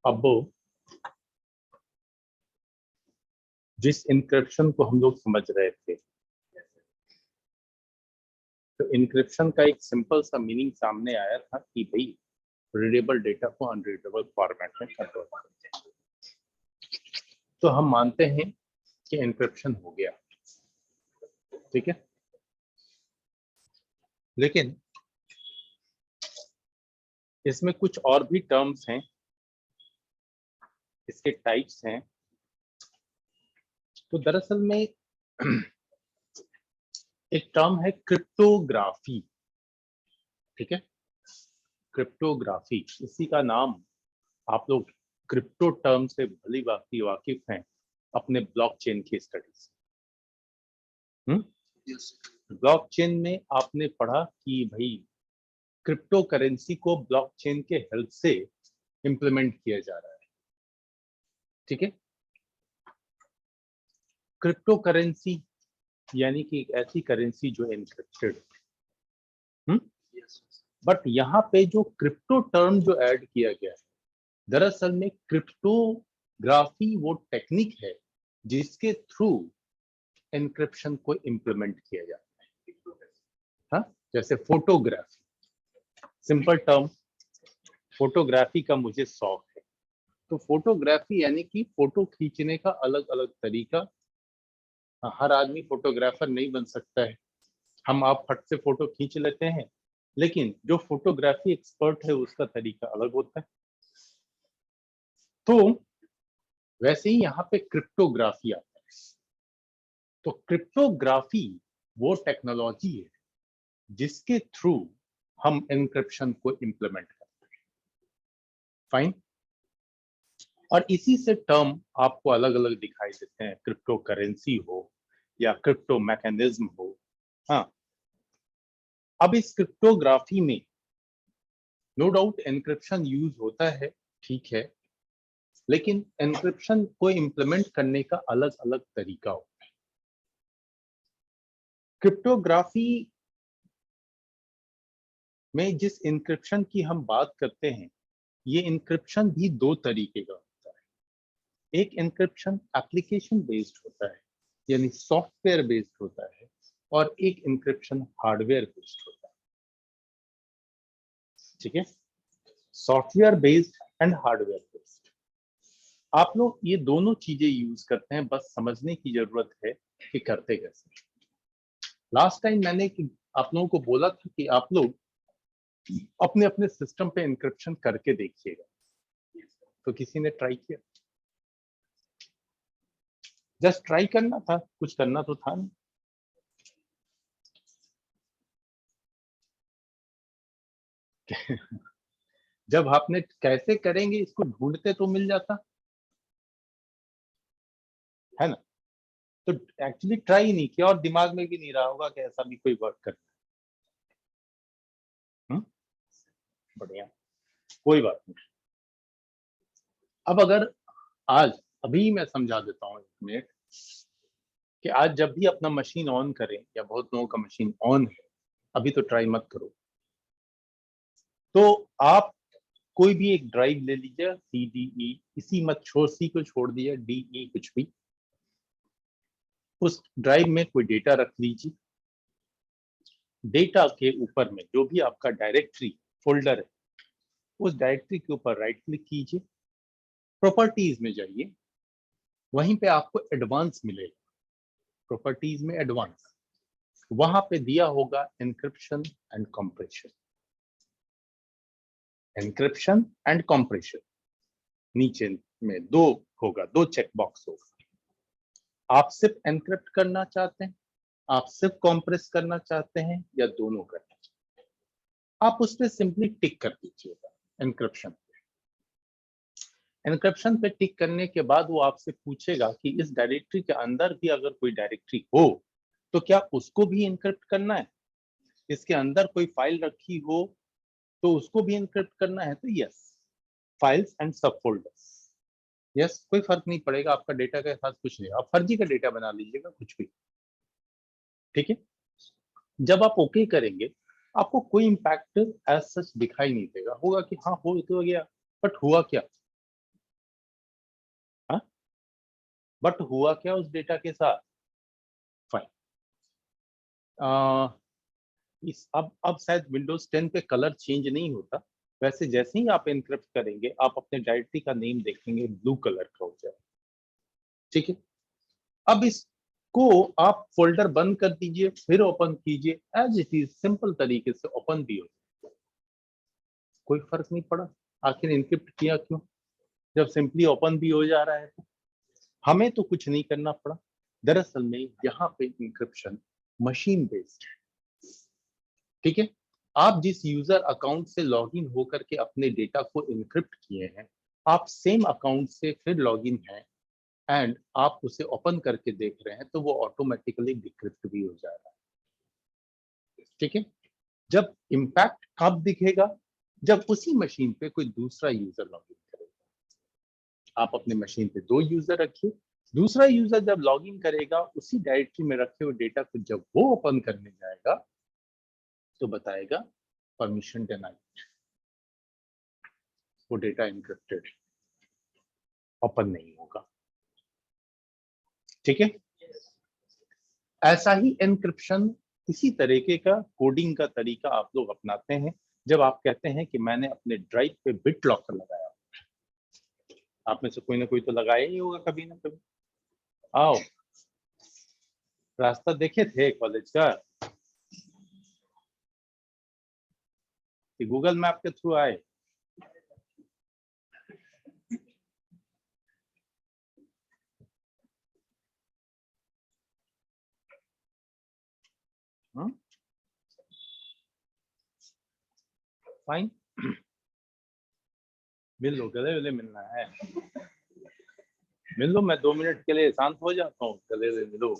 अब जिस इंक्रिप्शन को हम लोग समझ रहे थे, तो इंक्रिप्शन का एक सिंपल सा मीनिंग सामने आया था कि भाई रीडेबल डेटा को अनरीडेबल फॉर्मेट में कन्वर्ट करते हैं। तो हम मानते हैं कि इंक्रिप्शन हो गया, ठीक है। लेकिन इसमें कुछ और भी टर्म्स हैं, इसके टाइप्स हैं। तो दरअसल में एक टर्म है क्रिप्टोग्राफी, ठीक है। क्रिप्टोग्राफी, इसी का नाम आप लोग क्रिप्टो टर्म से भली भांति वाकिफ हैं अपने ब्लॉकचेन की स्टडी से। ब्लॉकचेन में आपने पढ़ा कि भाई क्रिप्टो करेंसी को ब्लॉकचेन के हेल्प से इंप्लीमेंट किया जा रहा है, ठीक है। क्रिप्टो करेंसी यानी कि एक ऐसी करेंसी जो एनक्रिप्टेड, बट यहाँ पे जो क्रिप्टो टर्म जो ऐड किया गया है, दरअसल में क्रिप्टोग्राफी वो टेक्निक है जिसके थ्रू एनक्रिप्शन को इंप्लीमेंट किया जाता है। हाँ, जैसे फोटोग्राफी, सिंपल टर्म, फोटोग्राफी का मुझे शौक है, तो फोटोग्राफी यानी कि फोटो खींचने का अलग अलग तरीका। हर आदमी फोटोग्राफर नहीं बन सकता है, हम आप फट से फोटो खींच लेते हैं, लेकिन जो फोटोग्राफी एक्सपर्ट है उसका तरीका अलग होता है। तो वैसे ही यहाँ पे क्रिप्टोग्राफी आता है। तो क्रिप्टोग्राफी वो टेक्नोलॉजी है जिसके थ्रू हम एन्क्रिप्शन को इंप्लीमेंट करते हैं। फाइन। और इसी से टर्म आपको अलग अलग दिखाई देते हैं, क्रिप्टो करेंसी हो या क्रिप्टो मैकेनिज्म हो। हाँ, अब इस क्रिप्टोग्राफी में नो डाउट एन्क्रिप्शन यूज होता है, ठीक है, लेकिन एन्क्रिप्शन को इंप्लीमेंट करने का अलग अलग तरीका होता है। क्रिप्टोग्राफी में जिस इंक्रिप्शन की हम बात करते हैं, ये इंक्रिप्शन भी दो तरीके का होता है। एक इंक्रिप्शन एप्लीकेशन बेस्ड होता है, यानी सॉफ्टवेयर बेस्ड होता है, और एक इंक्रिप्शन हार्डवेयर बेस्ड होता है, ठीक है। Software based and hardware based, आप लोग ये दोनों चीजें यूज करते हैं, बस समझने की जरूरत है कि करते कैसे। लास्ट टाइम मैंने आप लोगों को बोला था कि आप लोग अपने अपने सिस्टम पे इंक्रिप्शन करके देखिएगा, तो किसी ने ट्राई किया? जस्ट ट्राई करना था, कुछ करना तो था नहीं। जब आपने कैसे करेंगे इसको ढूंढते तो मिल जाता है ना। तो एक्चुअली ट्राई नहीं किया और दिमाग में भी नहीं रहा होगा कि ऐसा भी कोई वर्क करता है। बढ़िया, कोई बात नहीं। अब अगर आज अभी मैं समझा देता हूँ 1 मिनट कि आज जब भी अपना मशीन ऑन करें, या बहुत लोगों का मशीन ऑन है, अभी तो ट्राई मत करो, तो आप कोई भी एक ड्राइव ले लीजिए, CDE, इसी मत छोड़, सी को छोड़ दिया, DE कुछ भी, उस ड्राइव में कोई डेटा रख लीजिए। डेटा के ऊपर में जो भी आपका डायरेक्टरी फोल्डर है, उस डायरेक्टरी के ऊपर राइट क्लिक कीजिए, प्रॉपर्टीज में जाइए, वहीं पे आपको एडवांस मिलेगा, प्रॉपर्टीज में एडवांस, वहां पे दिया होगा encryption and compression. Encryption and compression नीचे में दो होगा, दो चेक बॉक्स होगा। आप सिर्फ एनक्रिप्ट करना चाहते हैं, आप सिर्फ कॉम्प्रेस करना चाहते हैं, या दोनों करना चाहते हैं, आप उस पर सिंपली टिक कर दीजिएगा एनक्रिप्शन। एनक्रिप्शन पे टिक करने के बाद वो आपसे पूछेगा कि इस डायरेक्टरी के अंदर भी अगर कोई डायरेक्टरी हो तो क्या उसको भी एनक्रिप्ट करना है, इसके अंदर कोई फाइल रखी हो तो उसको भी एनक्रिप्ट करना है। तो यस, फाइल्स एंड सब फोल्डर्स, यस, कोई फर्क नहीं पड़ेगा, आपका डेटा के साथ कुछ नहीं, आप फर्जी का डेटा बना लीजिएगा कुछ भी, ठीक है। जब आप ओके करेंगे आपको कोई इम्पैक्ट एज सच दिखाई नहीं देगा, होगा कि हाँ हो तो गया, बट हुआ क्या, हाँ, बट हुआ क्या उस डेटा के साथ। फाइन, इस अब शायद विंडोज 10 पे कलर चेंज नहीं होता, वैसे जैसे ही आप एनक्रिप्ट करेंगे आप अपने डायरेक्टरी का नेम देखेंगे ब्लू कलर का हो जाए, ठीक है। अब इसको आप फोल्डर बंद कर दीजिए, फिर ओपन कीजिए, एज इट इज सिंपल तरीके से ओपन भी हो, कोई फर्क नहीं पड़ा। आखिर एनक्रिप्ट किया क्यों, जब सिंपली ओपन भी हो जा रहा है तो हमें तो कुछ नहीं करना पड़ा। दरअसल में यहाँ पे इंक्रिप्शन मशीन बेस्ड है, ठीक है। आप जिस यूजर अकाउंट से लॉगिन होकर के अपने डेटा को इनक्रिप्ट किए हैं, आप सेम अकाउंट से फिर लॉगिन हैं एंड आप उसे ओपन करके देख रहे हैं, तो वो ऑटोमेटिकली डिक्रिप्ट भी हो जा रहा है, ठीक है। जब इम्पैक्ट कब दिखेगा, जब उसी मशीन पे कोई दूसरा यूजर लॉगिन करेगा। आप अपने मशीन पे दो यूजर रखिए, दूसरा यूजर जब लॉगिन करेगा उसी डायरेक्टरी में रखे हुए डेटा को जब वो ओपन करने जाएगा तो बताएगा परमिशन डिनाइड, वो डेटा इनक्रिप्टेड, ओपन नहीं होगा, ठीक है। ऐसा ही एनक्रिप्शन, इसी तरीके का कोडिंग का तरीका आप लोग अपनाते हैं जब आप कहते हैं कि मैंने अपने ड्राइव पे बिट लॉकर लगाया। आप में से कोई ना कोई तो लगाया ही होगा कभी ना कभी। आओ, रास्ता देखे थे कॉलेज का कि गूगल मैप के थ्रू आए। फाइन, मिल लो, गले गले मिलना है, मिल लो, मैं 2 मिनट के लिए शांत हो जाता हूँ, गले गले मिलो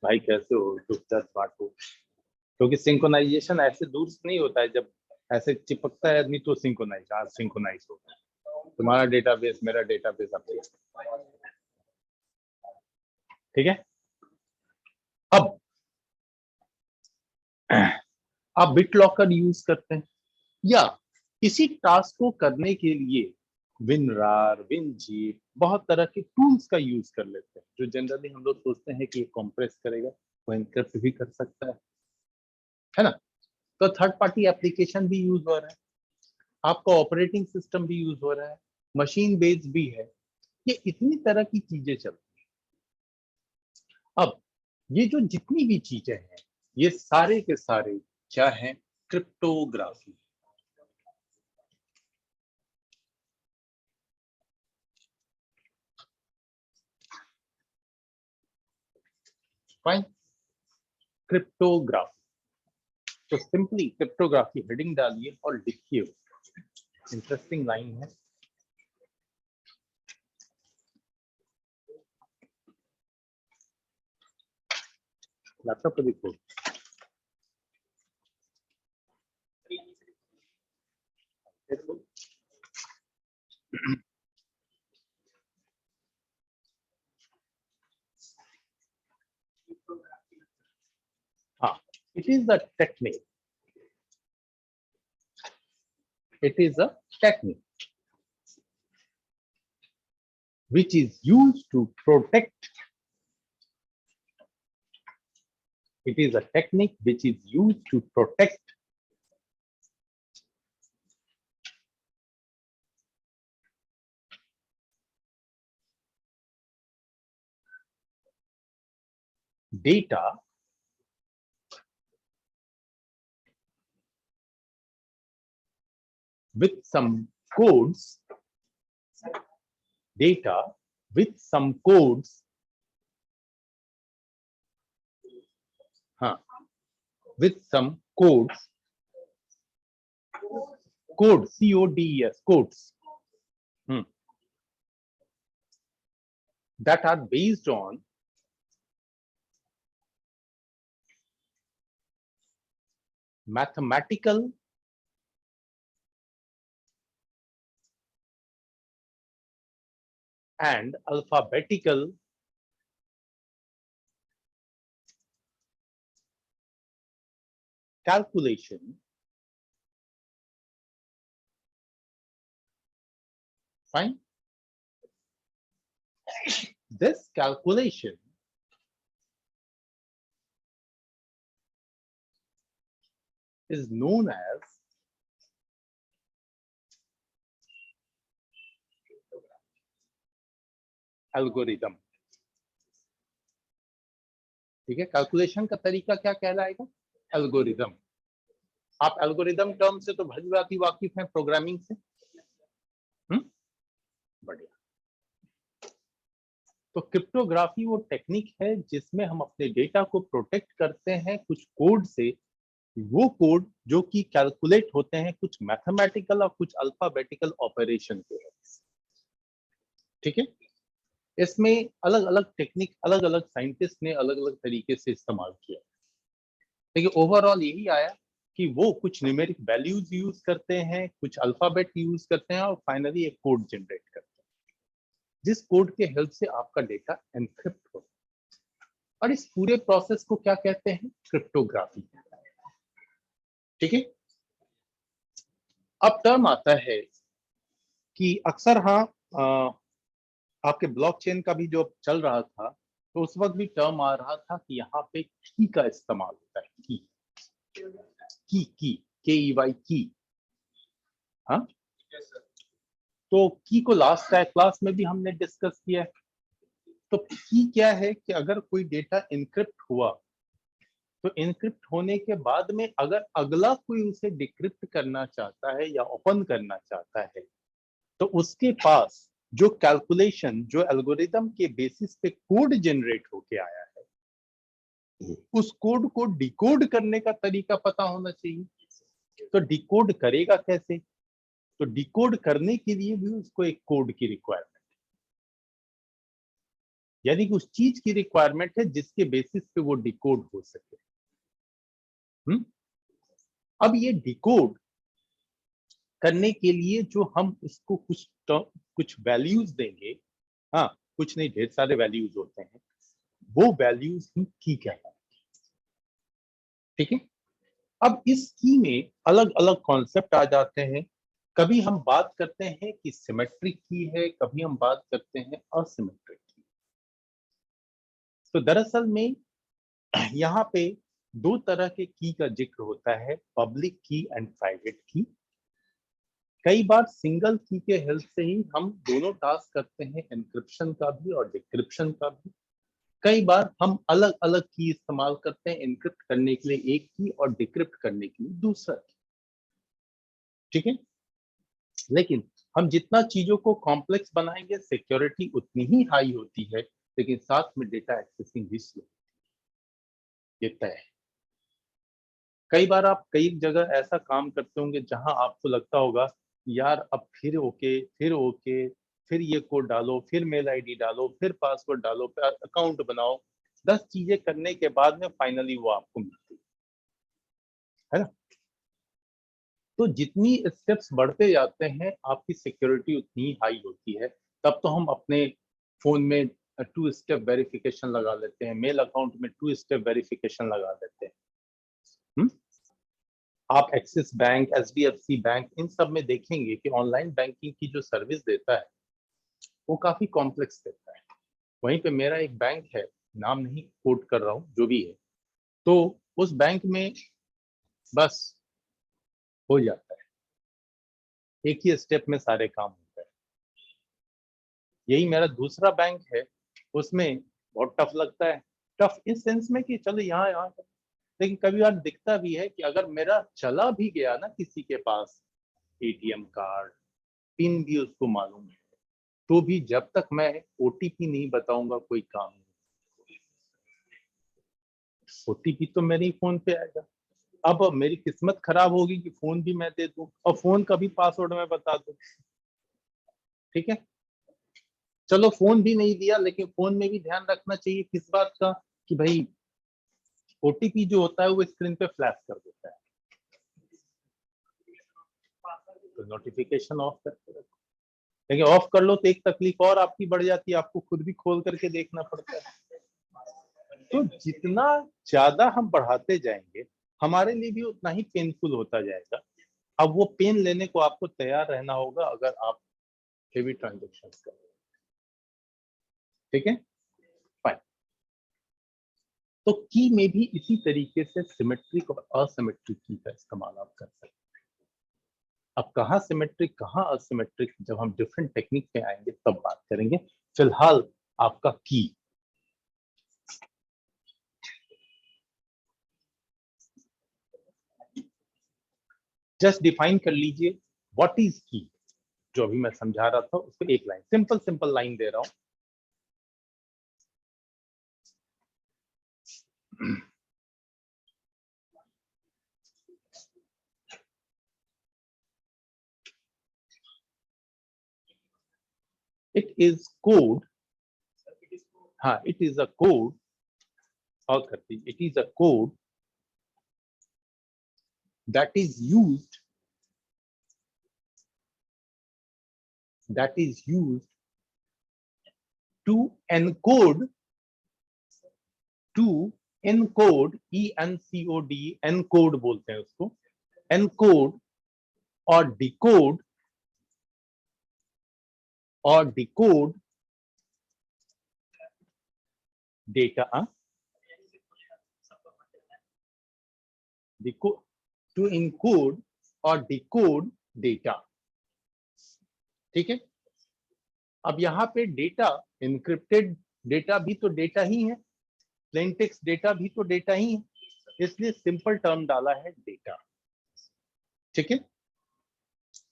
भाई, कैसे हो, दुख दर्द बांटो। क्योंकि सिंक्रोनाइजेशन ऐसे दूर से नहीं होता है, जब ऐसे चिपकता है आदमी तो सिंक्रोनाइज होता है। तुम्हारा डेटाबेस मेरा डेटाबेस अपडेट, ठीक है। अब आप बिट लॉकर यूज करते हैं, या इसी टास्क को करने के लिए विनरार, विनजीप, बहुत तरह के टूल्स का यूज कर लेते हैं, जो जनरली हम लोग सोचते हैं कि ये कंप्रेस करेगा, वो एनक्रिप्ट भी कर सकता है ना। तो थर्ड पार्टी एप्लीकेशन भी यूज हो रहा है, आपका ऑपरेटिंग सिस्टम भी यूज हो रहा है, मशीन बेस्ड भी है, ये इतनी तरह की चीजें चलती हैं। अब ये जो जितनी भी चीजें हैं, ये सारे के सारे क्या है, क्रिप्टोग्राफी। फाइन, क्रिप्टोग्राफी, तो सिंपली क्रिप्टोग्राफी हेडिंग डालिए और लिखिए, इंटरेस्टिंग लाइन है। लैपटॉप पे लिखो। हाँ, it is a technique, it is a technique which is used to protect, it is a technique which is used to protect data with some codes data with some codes, with some codes, codes, codes, that are based on mathematical and alphabetical calculation fine. This calculation is known as algorithm. ठीक है, calculation का तरीका क्या कहलाएगा? Algorithm. आप algorithm term से तो भली वाकिफ हैं प्रोग्रामिंग से. बढ़िया. तो क्रिप्टोग्राफी वो टेक्निक है जिसमें हम अपने डेटा को प्रोटेक्ट करते हैं कुछ कोड से. वो कोड जो कि कैलकुलेट होते हैं कुछ मैथमेटिकल और कुछ अल्फाबेटिकल ऑपरेशन के. ठीक है, इसमें अलग अलग टेक्निक अलग अलग साइंटिस्ट ने अलग अलग तरीके से इस्तेमाल किया. लेकिन ओवरऑल यही आया कि वो कुछ न्यूमेरिक वैल्यूज यूज करते हैं, कुछ अल्फाबेट यूज करते हैं और फाइनली एक कोड जनरेट करते हैं जिस कोड के हेल्प से आपका डेटा एनक्रिप्ट होता है. और इस पूरे प्रोसेस को क्या कहते हैं? क्रिप्टोग्राफी. ठीक है, अब टर्म आता है कि अक्सर आपके ब्लॉकचेन का भी जो चल रहा था तो उस वक्त भी टर्म आ रहा था कि यहाँ पे की का इस्तेमाल होता है. की KEY की. हाँ, तो की को लास्ट क्लास में भी हमने डिस्कस किया है. तो की क्या है कि अगर कोई डेटा इनक्रिप्ट हुआ तो इनक्रिप्ट होने के बाद में अगर अगला कोई उसे डिक्रिप्ट करना चाहता है या ओपन करना चाहता है तो उसके पास जो कैलकुलेशन जो एल्गोरिदम के बेसिस पे कोड जनरेट होके आया है उस कोड को डिकोड करने का तरीका पता होना चाहिए. तो डिकोड करेगा कैसे? तो डिकोड करने के लिए भी उसको एक कोड की रिक्वायरमेंट, यानी कि उस चीज की रिक्वायरमेंट है जिसके बेसिस पे वो डिकोड हो सके. अब ये डिकोड करने के लिए जो हम इसको कुछ वैल्यूज देंगे, हाँ कुछ नहीं ढेर सारे वैल्यूज होते हैं, वो वैल्यूज ही की कहलाएंगे. ठीक है, अब इस की में अलग अलग कॉन्सेप्ट आ जाते हैं. कभी हम बात करते हैं कि सिमेट्रिक की है, कभी हम बात करते हैं असिमेट्रिक की. तो दरअसल में यहाँ पे दो तरह के की का जिक्र होता है, पब्लिक की एंड प्राइवेट की. कई बार सिंगल की के हेल्प से ही हम दोनों टास्क करते हैं, एनक्रिप्शन का भी और डिक्रिप्शन का भी. कई बार हम अलग अलग की इस्तेमाल करते हैं, एनक्रिप्ट करने के लिए एक की और डिक्रिप्ट करने के लिए दूसरा की. ठीक है, लेकिन हम जितना चीजों को कॉम्प्लेक्स बनाएंगे सिक्योरिटी उतनी ही हाई होती है, लेकिन साथ में डेटा एक्सेसिंग भी स्लो. ये तय है. कई बार आप कई जगह ऐसा काम करते होंगे जहां आपको लगता होगा यार अब फिर ओके फिर ये कोड डालो, फिर मेल आईडी डालो, फिर पासवर्ड डालो, फिर अकाउंट बनाओ. 10 चीजें करने के बाद में फाइनली वो आपको मिलती है ना. तो जितनी स्टेप्स बढ़ते जाते हैं आपकी सिक्योरिटी उतनी हाई होती है. तब तो हम अपने फोन में 2 स्टेप वेरिफिकेशन लगा लेते हैं, मेल अकाउंट में 2 स्टेप वेरिफिकेशन लगा देते हैं. आप एक्सिस बैंक, HDFC बैंक, इन सब में देखेंगे कि ऑनलाइन बैंकिंग की जो सर्विस देता है वो काफी कॉम्प्लेक्स देता है. वहीं पे मेरा एक बैंक है, नाम नहीं कोट कर रहा हूँ, जो भी है, तो उस बैंक में बस हो जाता है, एक ही स्टेप में सारे काम होता है. यही मेरा दूसरा बैंक है, उसमें बहुत टफ लगता है. टफ इस सेंस में कि चलो यहाँ, लेकिन कभी बार दिखता भी है कि अगर मेरा चला भी गया ना किसी के पास ATM कार्ड, पिन भी उसको मालूम है, तो भी जब तक मैं ओटीपी नहीं बताऊंगा कोई काम नहीं। ओटीपी तो मेरे ही फोन पे आएगा। अब मेरी किस्मत खराब होगी कि फोन भी मैं दे दूं और फोन का भी पासवर्ड मैं बता दूं। ठीक है, चलो फोन भी नहीं दिया, लेकिन फोन में भी ध्यान रखना चाहिए किस बात का, कि भाई ओटीपी जो होता है वो स्क्रीन पे फ्लैश कर देता है, तो नोटिफिकेशन ऑफ करके रखो। लेकिन ऑफ कर लो तो एक तकलीफ और आपकी बढ़ जाती है, आपको खुद भी खोल करके देखना पड़ता है। तो जितना ज्यादा हम बढ़ाते जाएंगे हमारे लिए भी उतना ही पेनफुल होता जाएगा। अब वो पेन लेने को आपको तैयार रहना होगा अगर आप हेवी ट्रांजेक्शन करें। ठीक है, फाइन। तो की में भी इसी तरीके से सिमेट्रिक और असिमेट्रिक की का इस्तेमाल आप कर सकते हैं। अब कहाँ सिमेट्रिक कहाँ असिमेट्रिक, जब हम डिफरेंट टेक्निक पे आएंगे तब बात करेंगे। फिलहाल आपका की, जस्ट डिफाइन कर लीजिए व्हाट इज की। जो अभी मैं समझा रहा था उसको एक लाइन, सिंपल सिंपल लाइन दे रहा हूं। इट इज कोड, हाँ इट इज अ कोड, और करती it is a code that is used that is used to encode to encode encode encode बोलते हैं उसको, encode और decode data, decode to encode और decode data। ठीक है, अब यहाँ पे डेटा, इनक्रिप्टेड डेटा भी तो डेटा ही है, प्लेन टेक्स्ट डेटा भी तो डेटा ही है, इसलिए सिंपल टर्म डाला है डेटा। ठीक है,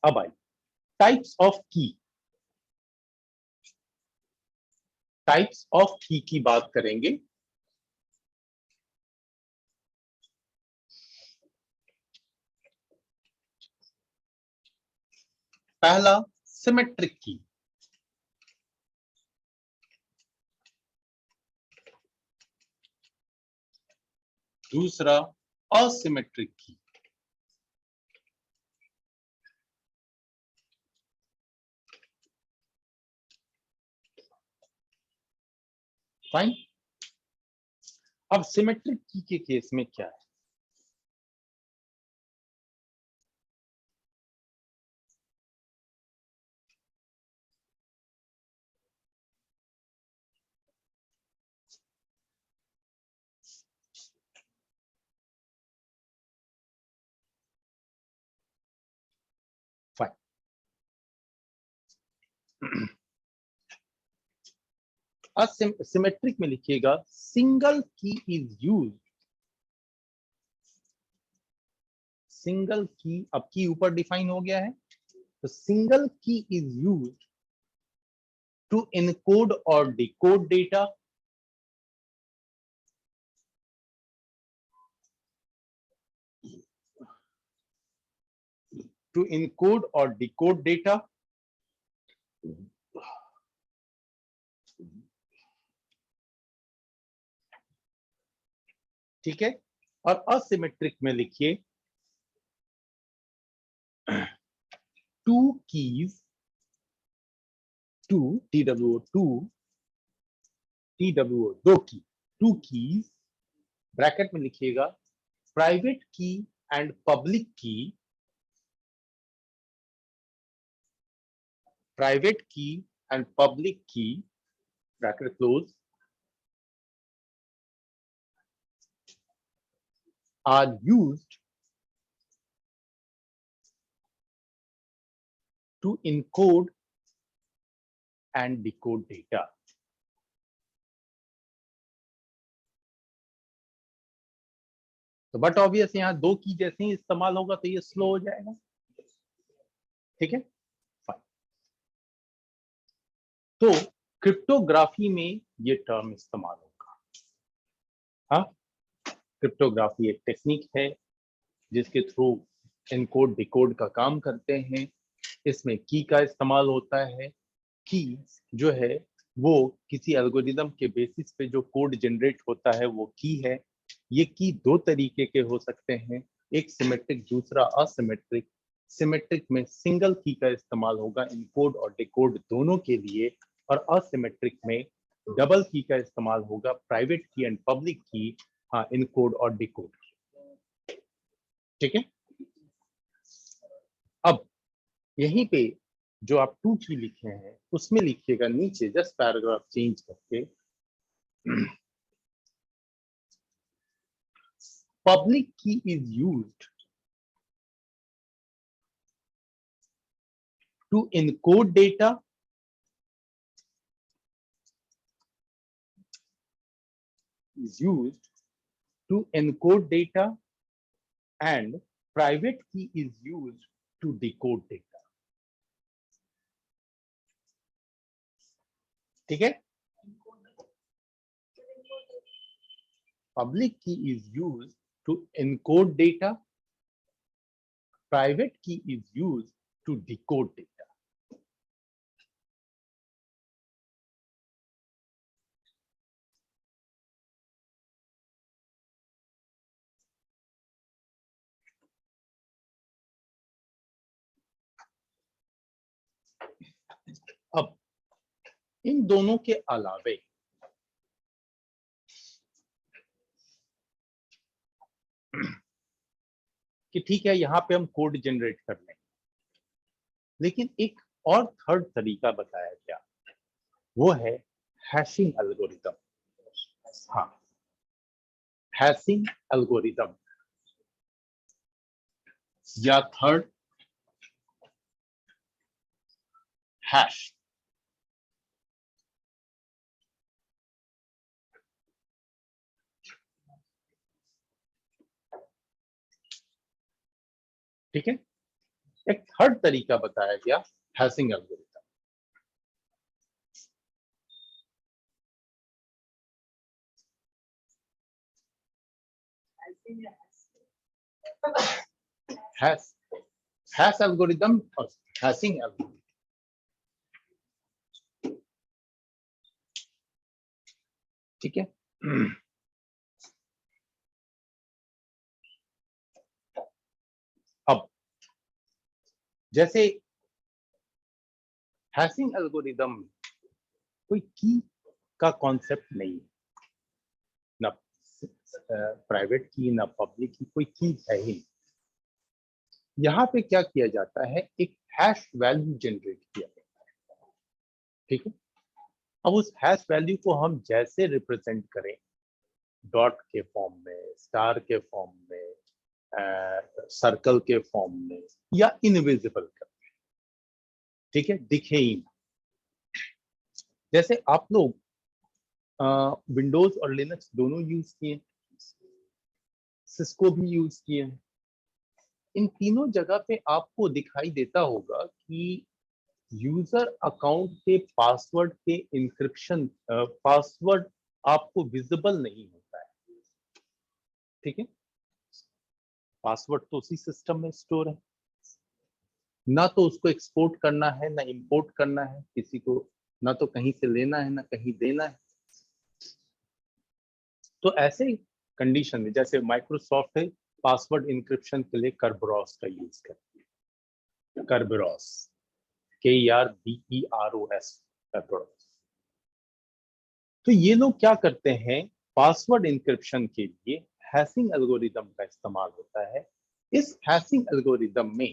अब आई टाइप्स ऑफ की। टाइप्स ऑफ की बात करेंगे। पहला सिमेट्रिक की, दूसरा असिमेट्रिक की। फाइन। अब सिमेट्रिक की के केस में क्या है, सिमेट्रिक में लिखिएगा सिंगल की इज यूज, सिंगल की, अब की ऊपर डिफाइन हो गया है, तो सिंगल की इज यूज टू इनकोड और डिकोड डेटा, टू इनकोड और डिकोड डेटा। ठीक है, और असिमेट्रिक में लिखिए टू कीज, टू TWO दो की, टू कीज, ब्रैकेट में लिखिएगा प्राइवेट की एंड पब्लिक की, प्राइवेट की एंड पब्लिक की, bracket close, are used to encode and decode data। तो बट ऑब्वियस यहाँ दो की जैसे ही इस्तेमाल होगा तो ये स्लो हो जाएगा। ठीक है, फाइन। तो क्रिप्टोग्राफी में ये टर्म इस्तेमाल होगा। हाँ, क्रिप्टोग्राफी एक टेक्निक है जिसके थ्रू इनकोड डिकोड का काम करते हैं। इसमें की का इस्तेमाल होता है। की जो है वो किसी एल्गोरिदम के बेसिस पे जो कोड जनरेट होता है वो की है। ये की दो तरीके के हो सकते हैं, एक सिमेट्रिक, दूसरा असिमेट्रिक। सिमेट्रिक में सिंगल की का इस्तेमाल होगा इनकोड और डिकोड दोनों के लिए, और असिमेट्रिक में डबल की का इस्तेमाल होगा, प्राइवेट की एंड पब्लिक की, हाँ, इनकोड और डिकोड। ठीक है। अब यहीं पे जो आप 2 की लिखे हैं उसमें लिखिएगा नीचे, जस्ट पैराग्राफ चेंज करके, public key is used to encode data and private key is used to decode data. ठीक है। Public key is used to encode data, private key is used to decode data. अब इन दोनों के अलावे कि ठीक है यहाँ पे हम कोड जनरेट कर लें, लेकिन एक और थर्ड तरीका बताया गया, वो है हैशिंग एल्गोरिदम। हाँ, हैशिंग एल्गोरिदम या थर्ड हैश। ठीक है। एक थर्ड तरीका बताया गया हैशिंग एल्गोरिदम। हैश एल्गोरिदम और हैशिंग एल्गोरिदम। ठीक है। अब जैसे हैशिंग एल्गोरिदम में कोई की का कॉन्सेप्ट नहीं है, ना प्राइवेट की ना पब्लिक की, कोई की है ही। यहाँ पे क्या किया जाता है, एक हैश वैल्यू जनरेट किया जाता है। ठीक है। अब उस हैश वैल्यू को हम जैसे रिप्रेजेंट करें, डॉट के फॉर्म में, स्टार के फॉर्म में, सर्कल के फॉर्म में, या इनविजिबल कर, ठीक है, दिखे ही ना। जैसे आप लोग विंडोज और लिनक्स दोनों यूज किए, सिस्को भी यूज किए हैं। इन तीनों जगह पे आपको दिखाई देता होगा कि यूजर अकाउंट के पासवर्ड के इंक्रिप्शन, पासवर्ड आपको विजिबल नहीं होता है। ठीक है। पासवर्ड तो उसी सिस्टम में स्टोर है, ना तो उसको एक्सपोर्ट करना है ना इंपोर्ट करना है किसी को, ना तो कहीं से लेना है ना कहीं देना है। तो ऐसे कंडीशन में जैसे माइक्रोसॉफ्ट है पासवर्ड इंक्रिप्शन के लिए करबरॉस का यूज करती है, करबरॉस, KERBEROS, करबरॉस। तो ये लोग क्या करते हैं, पासवर्ड इंक्रिप्शन के लिए हैशिंग एल्गोरिदम का इस्तेमाल होता है। इस हैशिंग एल्गोरिदम में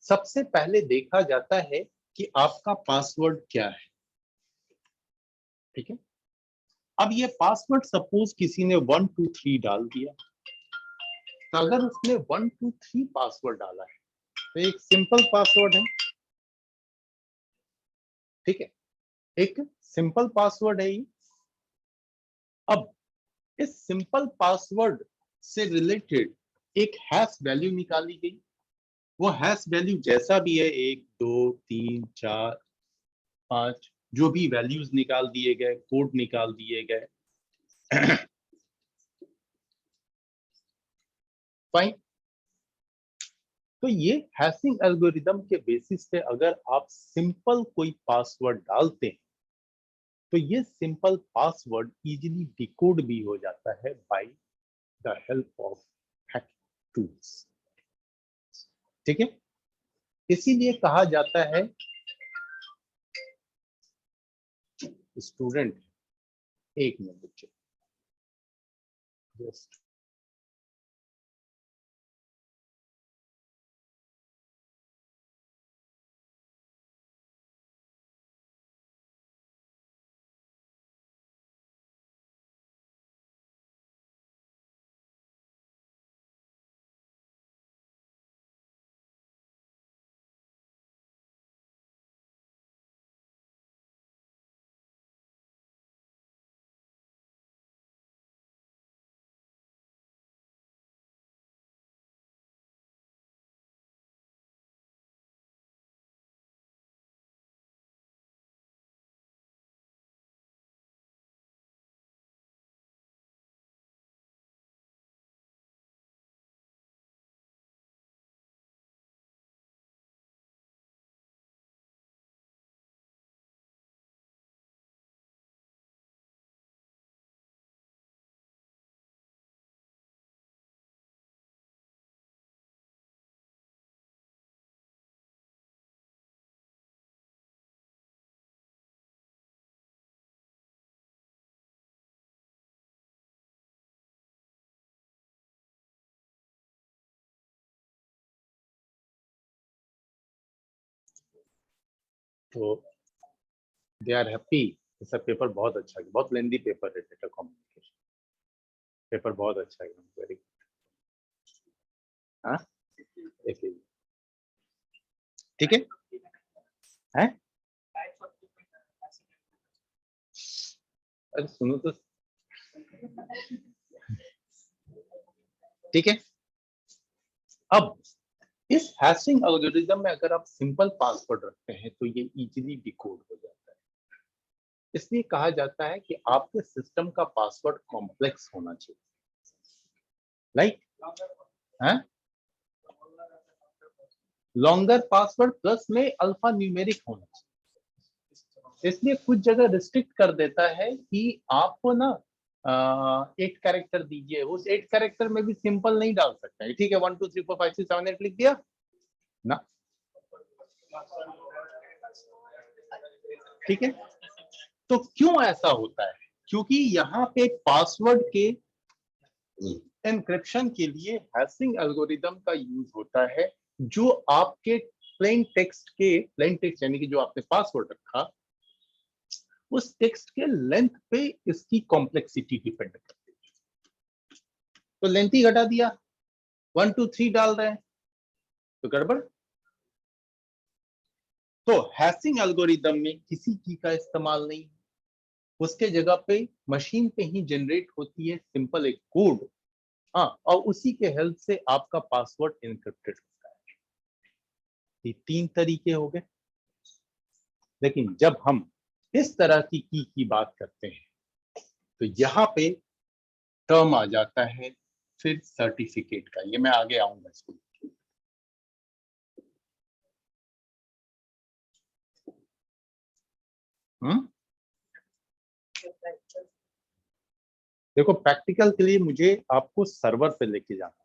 सबसे पहले देखा जाता है कि आपका पासवर्ड क्या है। ठीक है। अब ये पासवर्ड सपोज किसी ने 1 2 3 डाल दिया, तो अगर उसने 1 2 3 पासवर्ड डाला है तो एक सिंपल पासवर्ड है। ठीक है, एक सिंपल पासवर्ड है ये। अब इस सिंपल पासवर्ड से रिलेटेड एक हैश वैल्यू निकाली गई। वो हैश वैल्यू जैसा भी है, 1 2 3 4 5, जो भी वैल्यूज निकाल दिए गए, कोड निकाल दिए गए। फाइन। तो ये हैशिंग एल्गोरिदम के बेसिस पे अगर आप सिंपल कोई पासवर्ड डालते हैं तो ये सिंपल पासवर्ड इजीली डिकोड भी हो जाता है by the help of hacking tools. ठीक है, इसीलिए कहा जाता है स्टूडेंट, एक मिनट बच्चे, जस्ट तो दे आर हैप्पी। इसका पेपर बहुत अच्छा है, बहुत लेंदी पेपर है डेटा कम्युनिकेशन। पेपर बहुत अच्छा है, वेरी गुड। हाँ, ठीक है, हैं? अरे सुनो तो, ठीक है। अब इस हैशिंग एल्गोरिदम में अगर आप सिंपल पासवर्ड रखते हैं तो ये इजीली डिकोड हो जाता है। इसलिए कहा जाता है कि आपके सिस्टम का पासवर्ड कॉम्प्लेक्स होना चाहिए, लाइक लॉन्गर पासवर्ड प्लस में अल्फा न्यूमेरिक होना चाहिए। इसलिए कुछ जगह रिस्ट्रिक्ट कर देता है कि आपको ना 8 कैरेक्टर दीजिए, उस 8 कैरेक्टर में भी सिंपल नहीं डाल सकते हैं। ठीक है, 1 2 3 4 5 6 7 8 लिख दिया ना, ठीक है। तो क्यों ऐसा होता है? क्योंकि यहाँ पे पासवर्ड के एनक्रिप्शन के लिए हैशिंग एल्गोरिदम का यूज होता है, जो आपके प्लेन टेक्स्ट यानी कि जो आपने पासवर्ड रखा, उस टेक्स्ट के लेंथ पे इसकी कॉम्प्लेक्सिटी डिपेंड करती है। तो लेंथ ही घटा दिया, 1 2 3 डाल रहे हैं तो गड़बड़। तो हैशिंग एल्गोरिदम में किसी की का इस्तेमाल नहीं, उसके जगह पे मशीन पे ही जनरेट होती है सिंपल एक कोड। हाँ, और उसी के हेल्प से आपका पासवर्ड इनक्रिप्टेड होता है। ये 3 तरीके हो गए। लेकिन जब हम इस तरह की बात करते हैं तो यहाँ पे टर्म आ जाता है फिर सर्टिफिकेट का। ये मैं आगे आऊंगा इसको। देखो, प्रैक्टिकल के लिए मुझे आपको सर्वर पे लेके जाना।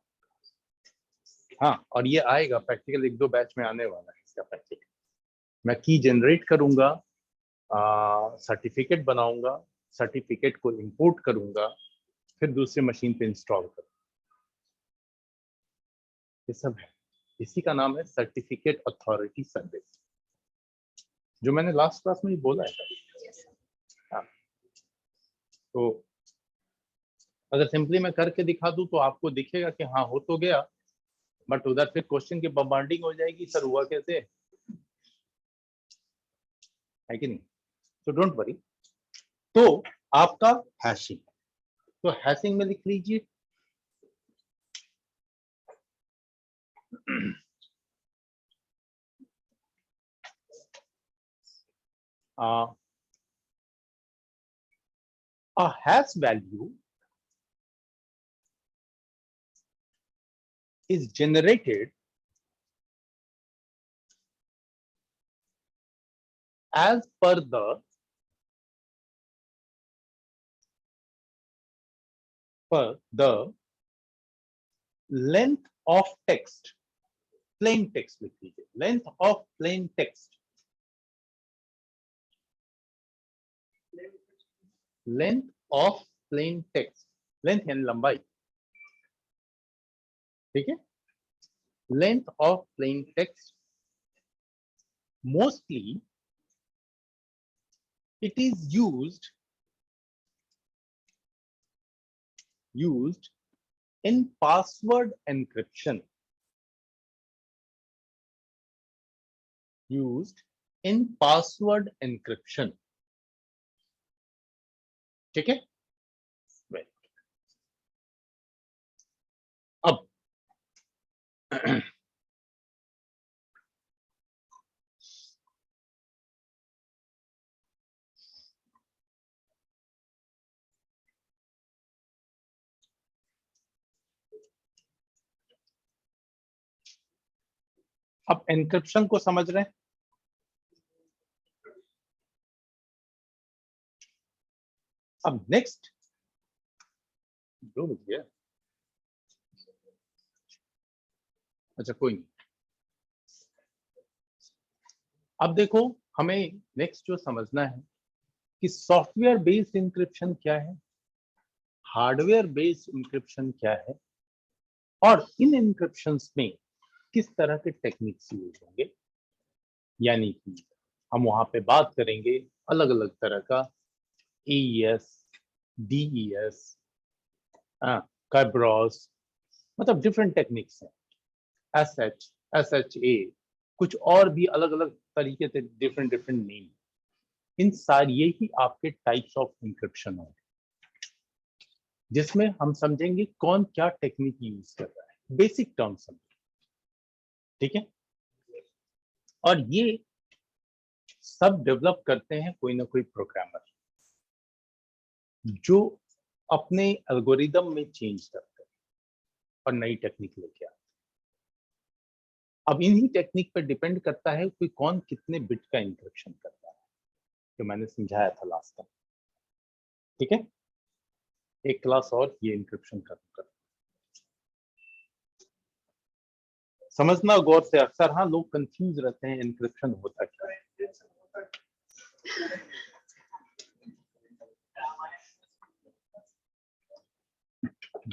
हाँ, और ये आएगा प्रैक्टिकल, 1 2 बैच में आने वाला है इसका प्रैक्टिकल। मैं की जनरेट करूंगा, सर्टिफिकेट बनाऊंगा, सर्टिफिकेट को इंपोर्ट करूंगा, फिर दूसरे मशीन पे इंस्टॉल करूंगा। ये सब है, इसी का नाम है सर्टिफिकेट अथॉरिटी सर्विस, जो मैंने लास्ट क्लास में ही बोला है। हाँ, तो अगर सिंपली मैं करके दिखा दूं तो आपको दिखेगा कि हाँ हो तो गया, बट उधर फिर क्वेश्चन की बम्बार्डिंग हो जाएगी, सर हुआ कैसे, है कि नहीं? तो डोंट वरी। तो आपका हैशिंग, तो हैशिंग में लिख लीजिए A hash value is generated as per the length of text, plain text लिख लीजिए, length of plain text, length of plain text, length यानी लंबाई, ठीक है, length of plain text, mostly it is used in password encryption, ठीक है। अब encryption को समझ रहे हैं। अब नेक्स्ट जो बच अच्छा कोई नहीं। अब देखो हमें नेक्स्ट जो समझना है कि सॉफ्टवेयर बेस्ड इंक्रिप्शन क्या है, हार्डवेयर बेस्ड इंक्रिप्शन क्या है, और इन इंक्रिप्शंस में किस तरह के टेक्निक्स यूज होंगे। यानी कि हम वहां पे बात करेंगे अलग अलग तरह का AES, DES, कैब्रॉस, मतलब डिफरेंट टेक्निक्स हैं, SH, SHA, कुछ और भी अलग अलग तरीके से डिफरेंट नेम। इन सारी ये ही आपके टाइप्स ऑफ इंक्रिप्शन होंगे, जिसमें हम समझेंगे कौन क्या टेक्निक यूज कर रहा है, बेसिक टर्म समझेंगे, ठीक है। और ये सब डेवलप करते हैं कोई ना कोई प्रोग्रामर, जो अपने एल्गोरिदम में चेंज करते हैं और नई टेक्निक लेके आते हैं। अब इन्हीं टेक्निक पर डिपेंड करता है कि कौन कितने बिट का इंक्रिप्शन करता है, जो मैंने समझाया था लास्ट टाइम, ठीक है। एक क्लास और ये इंक्रिप्शन कर समझना गौर से। अक्सर हाँ लोग कंफ्यूज रहते हैं इंक्रिप्शन होता क्या है।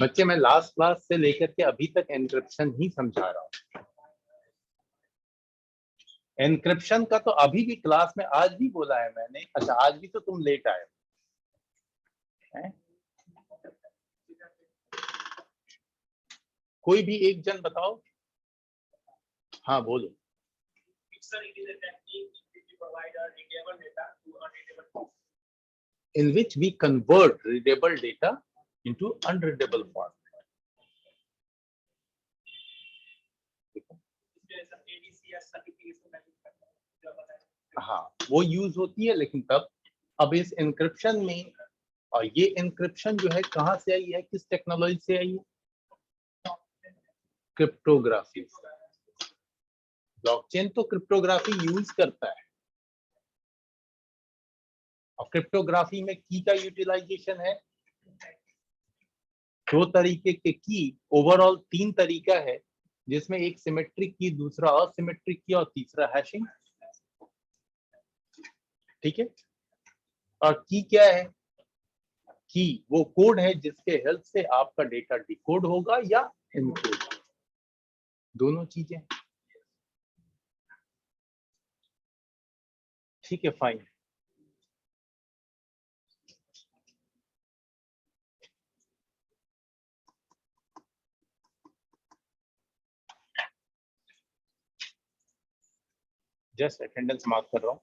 बच्चे मैं लास्ट क्लास से लेकर के अभी तक एन्क्रिप्शन ही समझा रहा हूँ। एन्क्रिप्शन का तो अभी भी क्लास में आज भी बोला है मैंने। अच्छा आज भी तो तुम लेट आए हैं? कोई भी एक जन बताओ। हाँ बोलो। In which we convert readable data into unreadable form. हाँ वो यूज होती है, लेकिन तब अब इस एन्क्रिप्शन में, और ये एन्क्रिप्शन जो है कहाँ से आई है, किस टेक्नोलॉजी से आई है? क्रिप्टोग्राफी। ब्लॉकचेन तो क्रिप्टोग्राफी यूज करता है, और क्रिप्टोग्राफी में की का यूटिलाइजेशन है दो तरीके के की, ओवरऑल 3 तरीका है, जिसमें एक सिमेट्रिक की, दूसरा असिमेट्रिक की, और तीसरा हैशिंग, ठीक है। और की क्या है? की वो कोड है जिसके हेल्प से आपका डेटा डिकोड होगा या एनकोड, दोनों चीजें, ठीक है फाइन। जस्ट अटेंडेंस मार्क कर रहा हूं।